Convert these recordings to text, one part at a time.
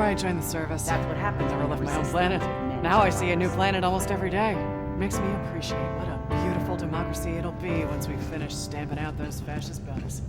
I joined the service. That's what happens. Never left my home planet. Now I see a new planet almost every day. Makes me appreciate what a beautiful democracy it'll be once we finish stamping out those fascist butters.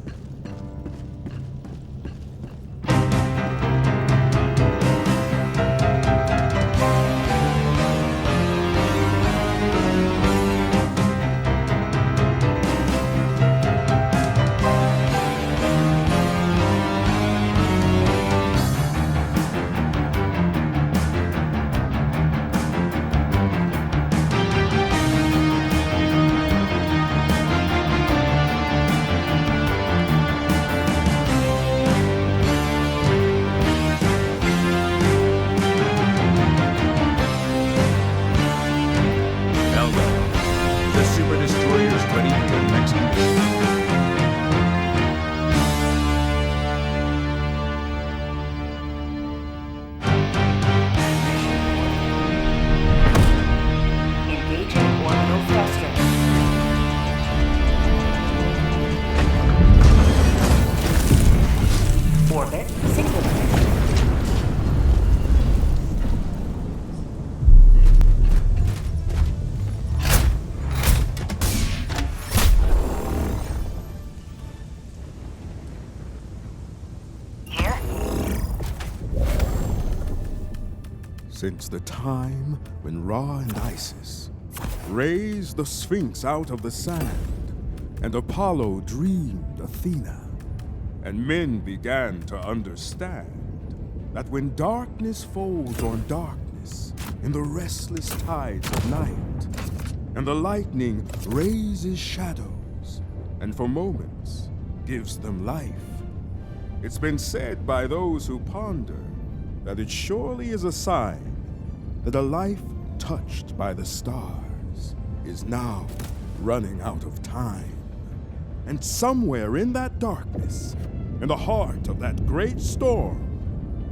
Since the time when Ra and Isis raised the Sphinx out of the sand, and Apollo dreamed Athena, and men began to understand that when darkness folds on darkness in the restless tides of night, and the lightning raises shadows, and for moments gives them life, it's been said by those who ponder that it surely is a sign that a life touched by the stars is now running out of time. And somewhere in that darkness, in the heart of that great storm,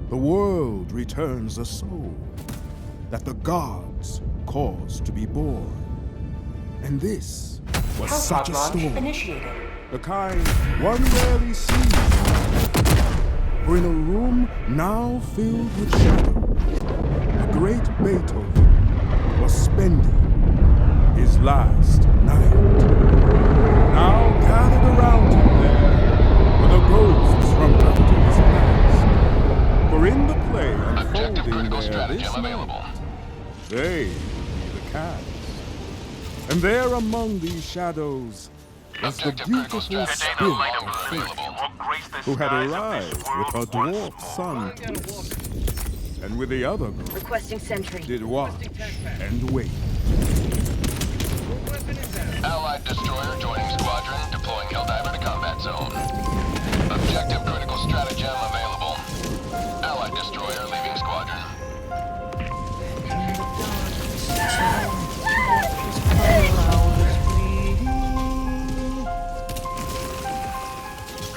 the world returns a soul that the gods caused to be born. And this was such a storm, the kind one rarely sees. For in a room now filled with shadow, the great Beethoven was spending his last night. Now gathered around him there were the ghosts from after his past. For in the play unfolding there this night, they be the cast. And there among these shadows was the beautiful spirit of fate, who had arrived with her dwarf son Twist, and with the other girl Requesting sentry. did watch and wait. Allied destroyer joining squadron, deploying Helldiver to combat zone. Objective critical stratagem available. Allied destroyer leaving squadron.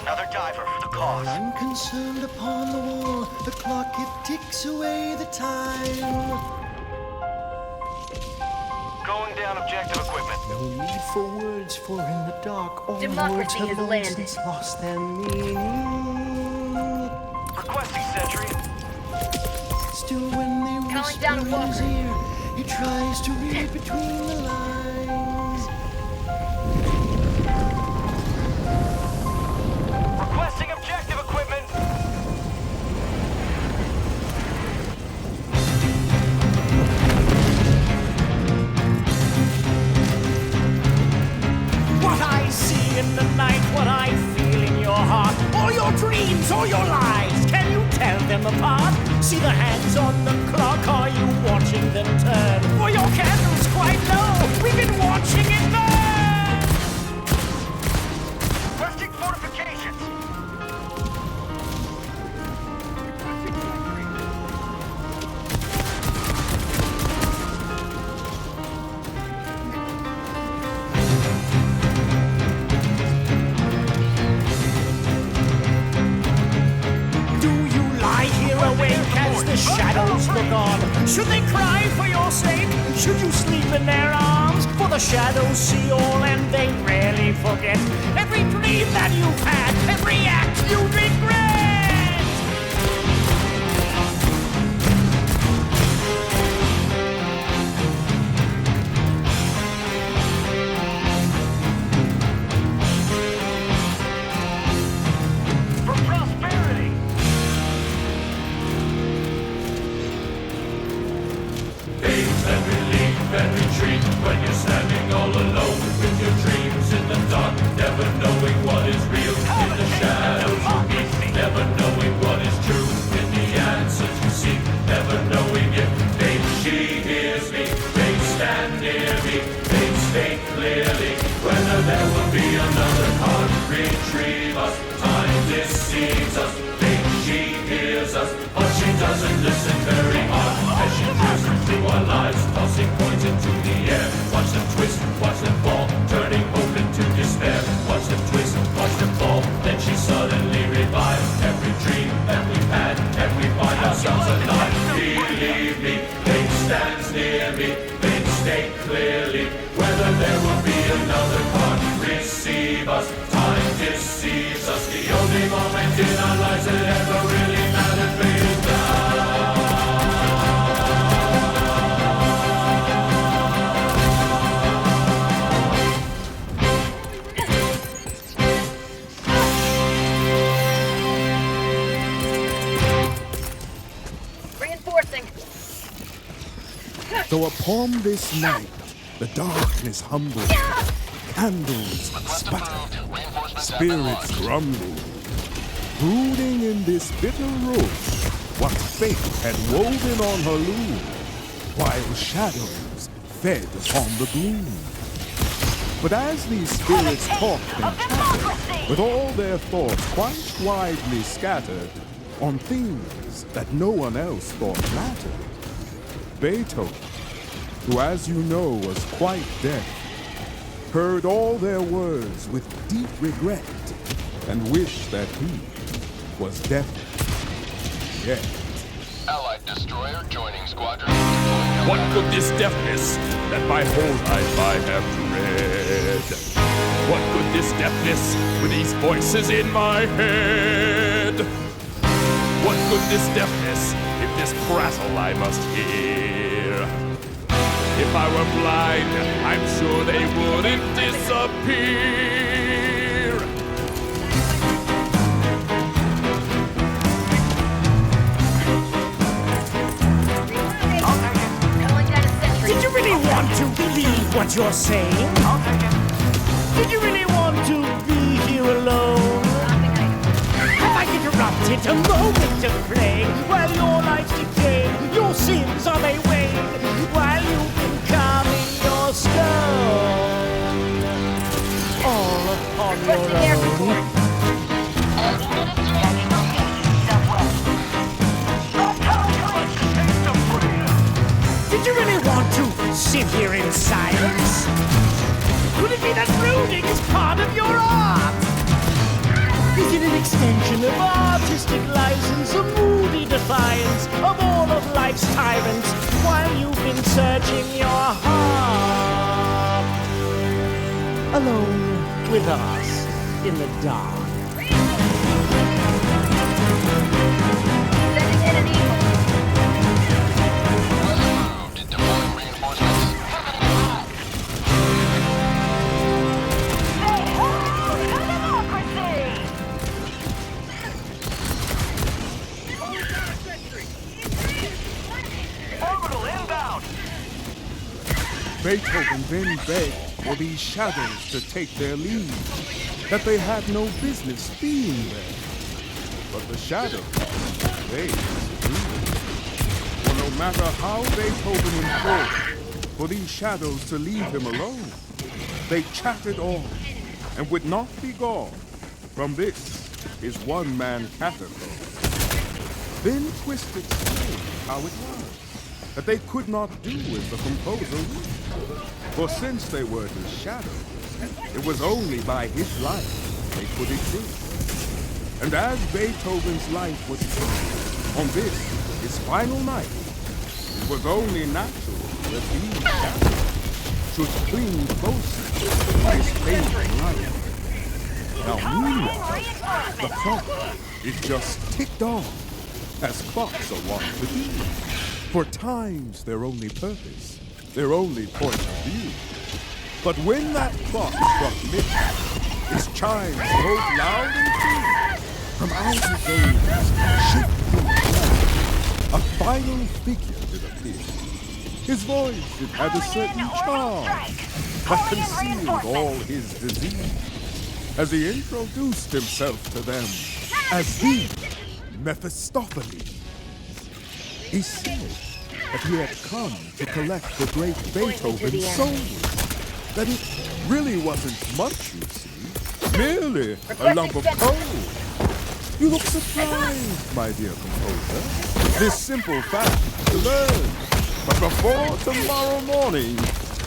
Another diver for the cause. While I'm concerned upon the wall, the clock it ticks away the time. Going down objective equipment. No need for words, for in the dark all Democracy words has have landed. since lost their meaning. Requesting sentry. Still, when they Calling down whisper a in his walker. ear, he tries to read between the lines. Requesting objective equipment. What I see in the night, what I feel in your heart, all your dreams, all your lies, can you tell them apart? See the hands on the clock, are you watching them turn? For your candle's quite low, we've been watching it burn! Requesting fortifications. Do you lie here awake as the shadows look on? Should they cry for your sake? Should you sleep in their arms? For the shadows see all and they rarely forget every dream that you've had, every act you regret. So upon this night, the darkness humbled, candles sputtered, spirits grumbled. Brooding in this bitter room, what fate had woven on her loom, while shadows fed upon the gloom. But as these spirits talked and chattered, with all their thoughts quite widely scattered on things that no one else thought mattered, Beethoven, who as you know was quite deaf, heard all their words with deep regret and wished that he was deaf yet. Allied destroyer joining squadron. What could this deafness that my whole life I have dread? What could this deafness with these voices in my head? What could this deafness if this prattle I must hear? If I were blind, I'm sure they wouldn't disappear. Did you really want to believe what you're saying? Did you really want to be here alone? Have I interrupted a moment of play while your life's decaying, your sins are they wane, while you've been calming your stone? All upon your own. Did you really want to sit here in silence? Could it be that brooding is part of your art? Is it an extension of artistic license, a moody defiance of all of life's tyrants, while you've been searching your heart? Alone with us in the dark. Beethoven then begged for these shadows to take their leave, that they had no business being there. But the shadows, they disagreed. For no matter how Beethoven implored for these shadows to leave him alone, they chattered on and would not be gone from this, his one-man catacomb. Then Twisted explained how it was that they could not do as the composer would. For since they were his shadows, it was only by his light they could exist. And as Beethoven's life was taken on this, his final night, it was only natural that these shadows should cling closely to his fading light. Now meanwhile, the clock, it just ticked on, as clocks are wont to do. For time's their only purpose, their only point of view. But when that clock struck midnight, its chimes broke loud and clear. From out his veins, shifting blood, a final figure did appear. His voice, it had a certain charm that concealed all his disease, as he introduced himself to them as the Mephistopheles. He said that he had come to collect the great Beethoven's soul, that it really wasn't much, you see, merely a lump of coal. You look surprised, my dear composer, this simple fact to learn. But before tomorrow morning,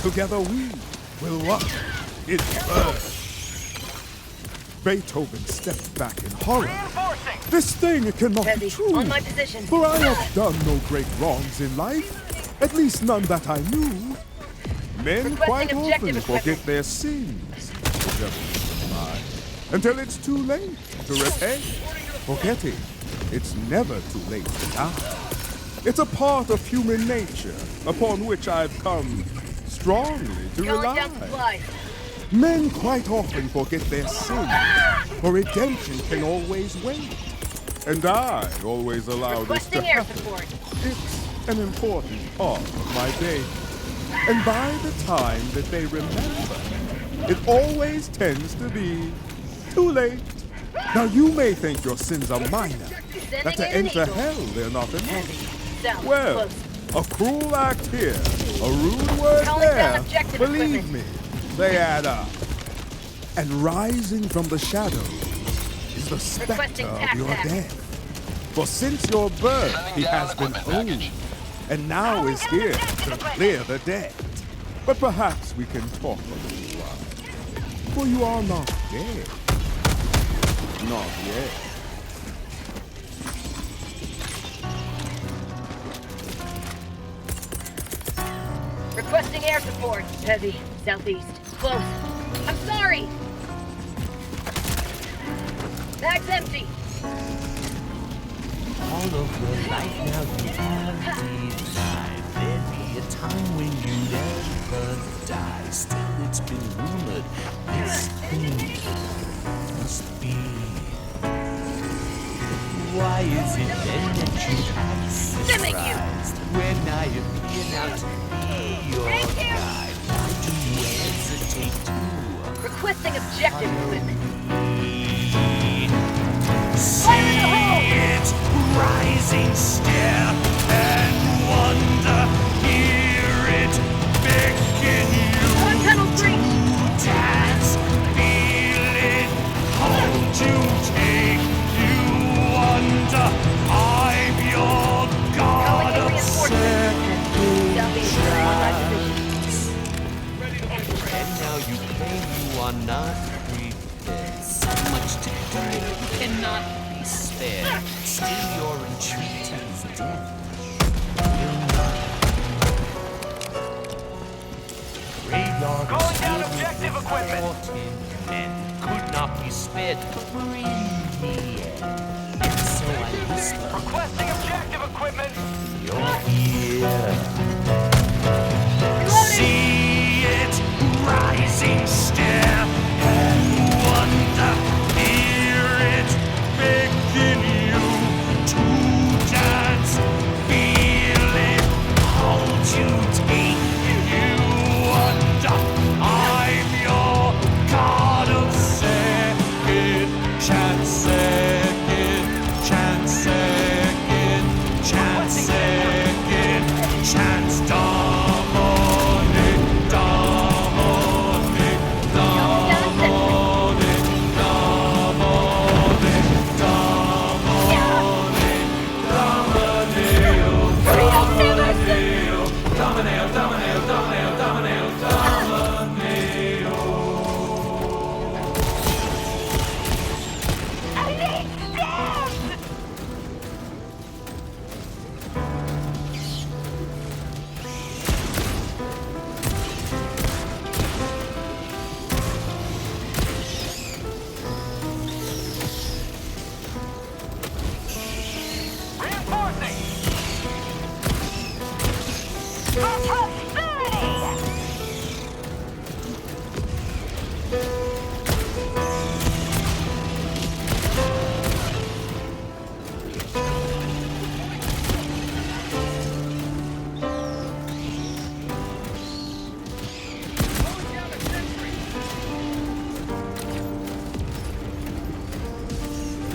together we will watch it burn. Beethoven stepped back in horror. This thing cannot be true. On my position. For I have done no great wrongs in life, at least none that I knew. Men quite often forget their sins, the devil lie, until it's too late to repent. Forgetting, it's never too late to die. It's a part of human nature upon which I've come strongly to rely. Men quite often forget their sins, for redemption can always wait. And I always allow this to happen. It's an important part of my day. And by the time that they remember, it always tends to be too late. Now you may think your sins are minor, that to enter hell they're not enough. Well, a cruel act here, a rude word there, believe me, they add up. And rising from the shadows is the specter of your death. For since your birth he has been owned, and now is here to clear the debt. But perhaps we can talk a little while, for you are not dead. Not yet. Requesting air support. Heavy. Southeast. Close. I'm sorry! Bag's empty. All of your life now you have denied. There'd be a time when you never die. Still, it's been rumored this thing must be. Why is it then that you act surprised when I appear now to be your guide? Why do you hesitate to Requesting objective equipment. see it rising, stare and wonder, hear it beckon you One tunnel breach. to dance, feel it hold you, take you under. I'm your god Calling in of reinforcements. Southeast. On my position. and now you claim you are not prepared. So much to do, you cannot be spared. Still your entreaty is dead. Graveyard Calling down filled with objective equipment. 14 men could not be spared. Breathe the air. And so I whisper Requesting objective equipment. your ear. See it rising, stare and wonder, hear it beckon you to dance, feel it hold you, take you under. I'm your god of second chance, second chance, second chance, second chance. Dominic, Dominic, Dominic, Dominic, Dominic, Dominic, Dominic, Reinforcing.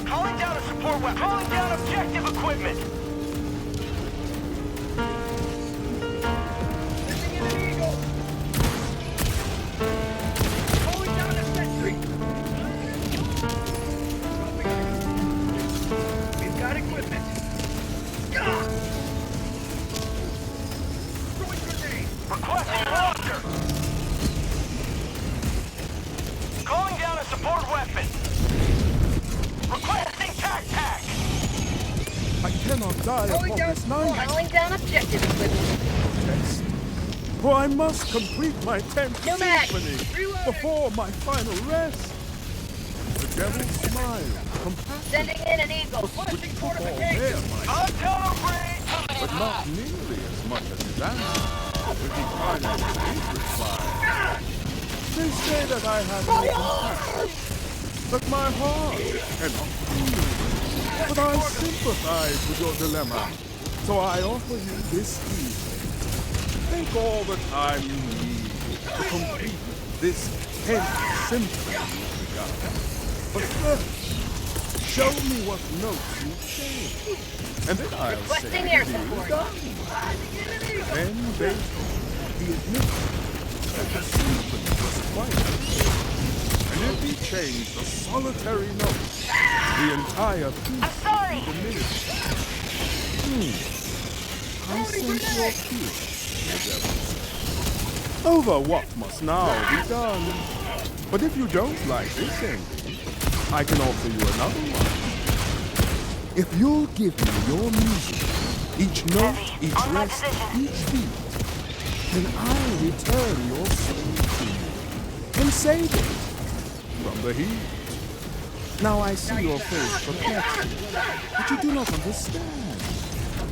Calling down a support weapon. Calling down objective equipment. Calling down a sentry. We've got equipment. Requesting launcher. Calling down a support weapon. Requesting tac-tac. I cannot die upon this night, Calling down objective equipment. for I must complete my 10th No mag. symphony Reloading. before my final rest. The devil smiled, compassion, Sending in an eagle. which took all their might, Tunnel breach. but not nearly as much as his answer, when he finally did reply. They say that I have no compassion, that my heart cannot feel, but I sympathize with your dilemma. So I offer you this evening. Take all the time you need to complete this 10th symphony you've begun. But first, show me what notes you've played. And then I'll Requesting say air it is support. done. Then Beethoven, he admitted that the symphony was quite good. And if he changed a solitary note, the entire piece would be diminished. I sense your fear, the devil said. Over what must now be done. But if you don't like this ending, I can offer you another one. If you'll give me your music, each note, each rest, each beat, then I'll return your soul to you and save it from the heat. Now I see your face perplexed, but you do not understand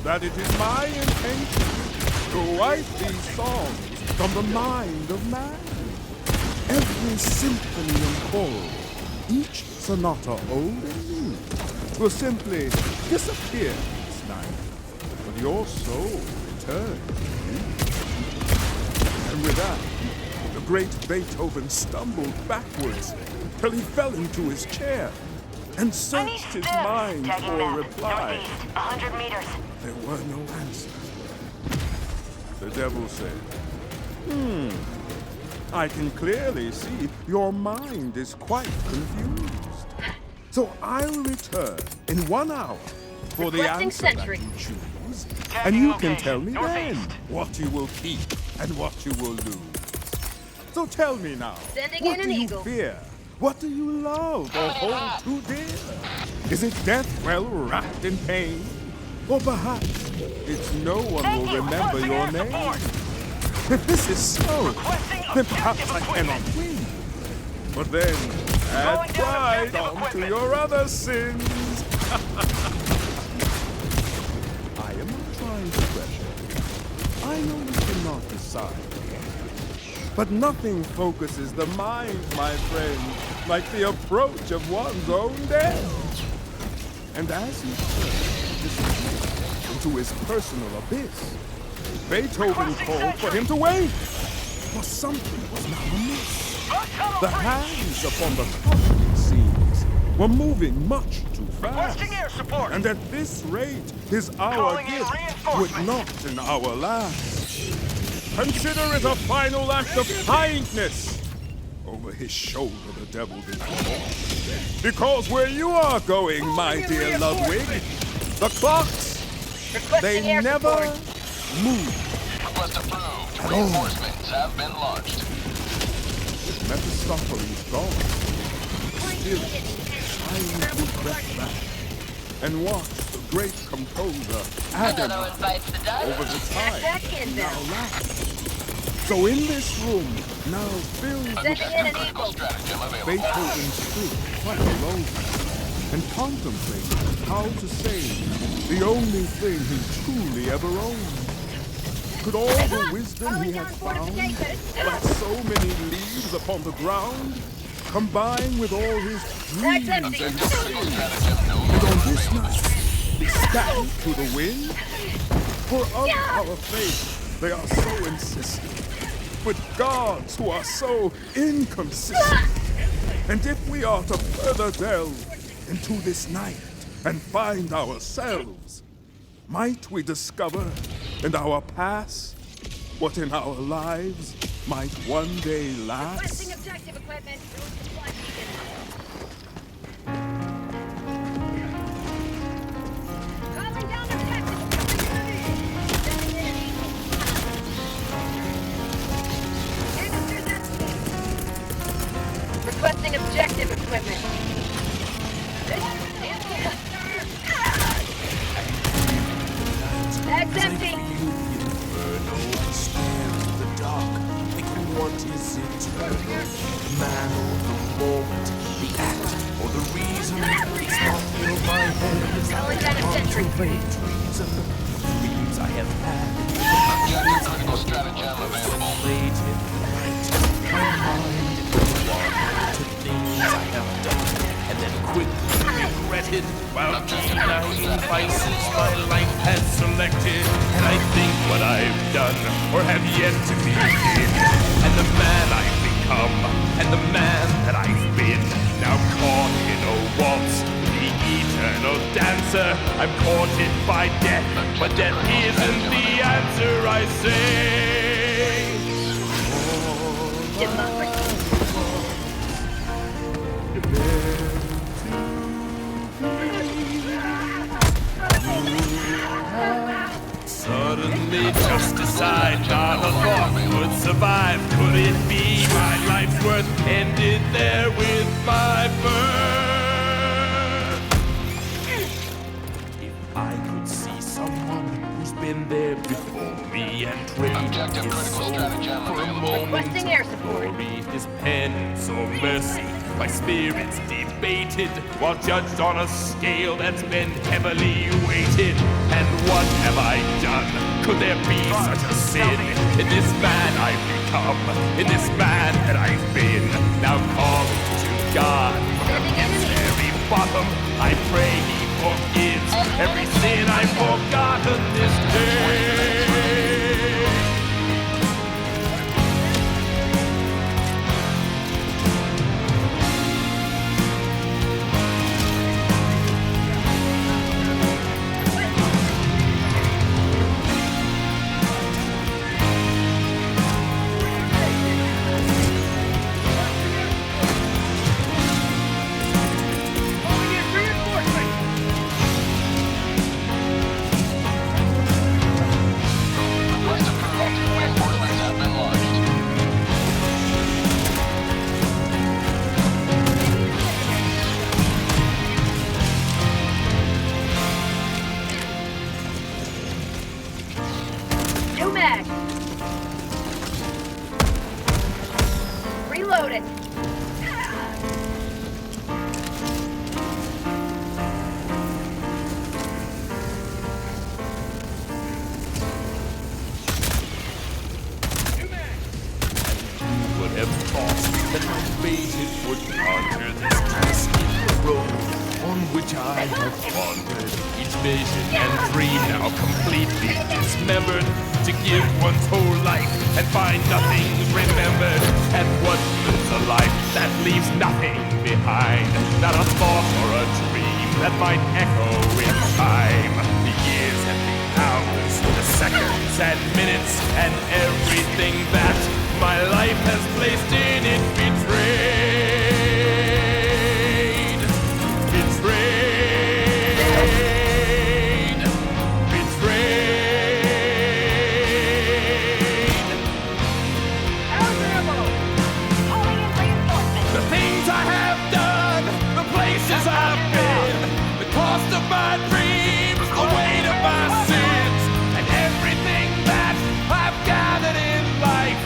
that it is my intention to wipe these songs from the mind of man. Every symphony and choral, each sonata old and new, will simply disappear this night, but your soul returns to you. And with that, the great Beethoven stumbled backwards till he fell into his chair and searched his mind for a reply. 100 meters. There were no answers. The devil said, I can clearly see your mind is quite confused. So I'll return in 1 hour for the Requesting answer that sentry. you choose. And you can tell me then what you will keep and what you will lose. So tell me now, Sending what in do an you eagle. fear? What do you love or hold too dear? Is it death well wrapped in pain? Or perhaps it's no one will remember your name? If this is so, then perhaps I cannot win. But then, add pride onto your other sins. I am not trying to pressure you. I know you cannot decide. But nothing focuses the mind, my friend, like the approach of one's own death. And as he turned to disappear into his personal abyss, Beethoven called for him to wait, for something was now amiss. The hands upon the clock, it seems, were moving much too fast. Requesting air support. And at this rate, his hour Calling in gift would reinforcements. not an hour last. Consider it a final act of kindness. Over his shoulder the devil did call. Because where you are going, my dear Ludwig, the clocks, Requesting they air never support. move. Request approved. Reinforcements have been launched. With Mephistopheles gone, still silently crept back and watched the great composer agonize over the time Back in now now. lapsed. So in this room, now filled with Sending in an Critical eagle. stratagem available. Beethoven stood quite alone and contemplated how to save the only thing he truly ever owned. Could all the wisdom he had found, like so many leaves upon the ground, combine with all his dreams and empty. his fears, and on this night be scattered to the wind? For of our faith, they are so insistent, with gods who are so inconsistent. And if we are to further delve into this night and find ourselves, might we discover in our past what in our lives might one day Requesting last? objective equipment. Supply beacon. Calling down objective equipment. Sending in an eagle. Canisters empty. Requesting objective equipment. Bag's empty. What is eternal? Man or the moment, the act or the reason? It's not in my head. Calling down a sentry. Reason, dreams I have had. Objective critical stratagem available. Late in the night, my mind is wandered to things I have done and then quickly regretted, while denying vices my life has selected. And I think what I've done, or have yet to be did, and the man I've become, and the man that I've been, now caught in a waltz, the eternal dancer. I'm courted by death, but death isn't the answer, I say. Suddenly just decide not a thought could survive. Could it be my life's worth ended there with my birth? If I could see someone who's been there before me and traded his soul for a moment's glory, his penance or mercy, my spirit's debated, while judged on a scale that's been heavily weighted. And what have I done? Could there be such a sin in this man I've become, in this man that I've been? Now calling to God from his very bottom, I pray he forgives every sin I've forgotten this day. New mag. Reload it. Would have thought that my fated would conquer this dusty road on which I have wandered. Each vision and dream now completely dismembered, to give one's whole life and find nothing remembered. And what is a life that leaves nothing behind? Not a thought or a dream that might echo in time. The years and the hours, the seconds and minutes, and everything that my life has placed in it betrayed. Betrayed. Betrayed. Calling in reinforcements. The things I have done, the places I've been, the cost of my dreams, the weight of my sins, and everything that I've gathered in life.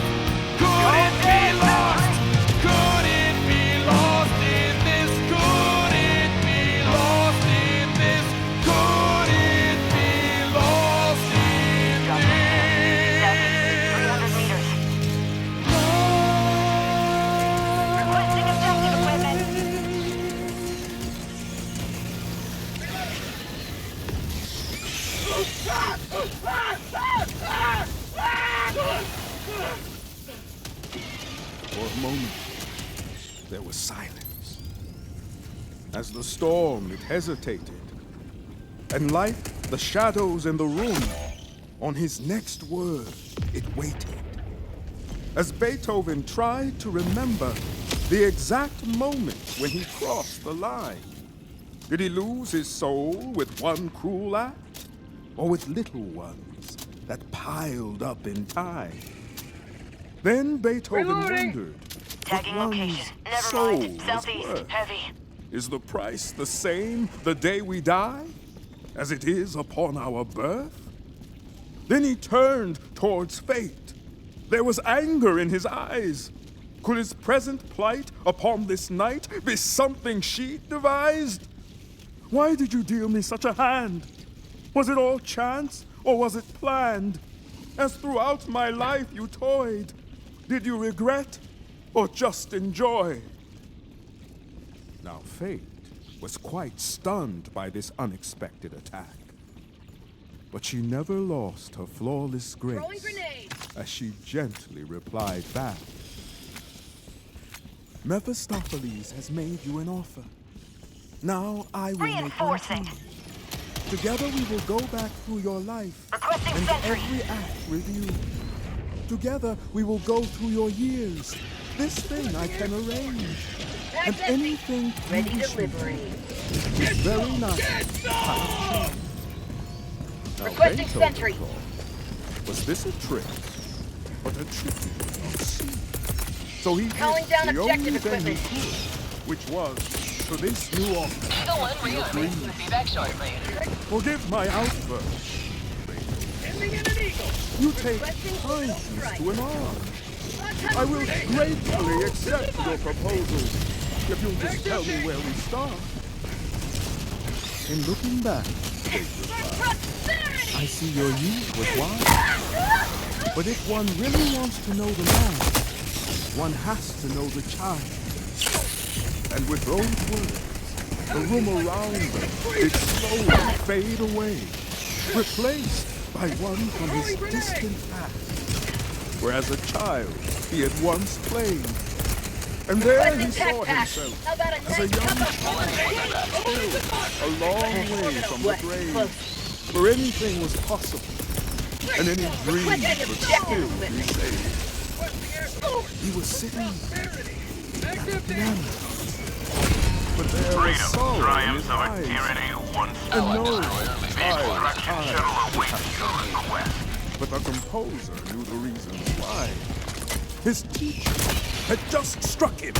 Could it be lost? Could it be lost in this? Could it be lost in this? Could it be lost in this? 300 meters. Requesting objective equipment. For a moment, there was silence. As the storm, it hesitated. And like the shadows in the room, on his next word, it waited. As Beethoven tried to remember the exact moment when he crossed the line. Did he lose his soul with one cruel act, or with little ones that piled up in time? Then Beethoven wondered Tagging what location. one's Never soul mind. was Southeast. worth. Heavy. Is the price the same the day we die as it is upon our birth? Then he turned towards fate. There was anger in his eyes. Could his present plight upon this night be something she devised? Why did you deal me such a hand? Was it all chance, or was it planned? As throughout my life you toyed, did you regret, or just enjoy? Now fate was quite stunned by this unexpected attack. But she never lost her flawless Throwing grace grenade. as she gently replied back. Mephistopheles has made you an offer. Now I will make one too. Together we will go back through your life and every act reviewed. Together we will go through your years. This thing I can arrange. And anything Ready you to choose. liberate. This very night. Now, Requesting Beethoven sentry. thought, was this a trick? But a tricky see. So he Calling did down the objective only thing he equipment. could, which was to this new offer. Eagle 1 rearming. Be back shortly. Forgive my outburst. You take kindness to an arm. I will gratefully accept your proposal if you'll just tell me where we start. In looking back, Kate replied, I see your youth was wise. But if one really wants to know the man, one has to know the child. And with those words, the room around them did slowly fade away, replaced by one from his distant past, where as a child he had once played. And there he saw himself as a young child, still a long way from the grave, where anything was possible, and any dream could still be saved. He was sitting at the piano, but there was sorrow in his eyes, and no child eyes. But the composer knew the reasons why. His teacher had just struck him.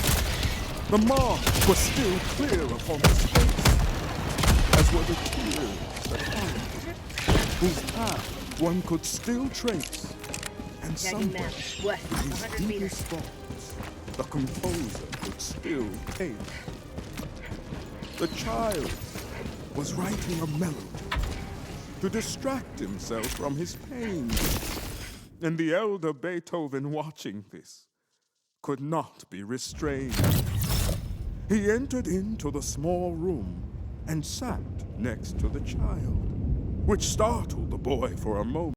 The mark was still clear upon his face, as were the tears that followed, whose path one could still trace. And somewhere, in his deepest thoughts, the composer could still paint. The child was writing a melody to distract himself from his pain. And the elder Beethoven, watching this, could not be restrained. He entered into the small room and sat next to the child, which startled the boy for a moment.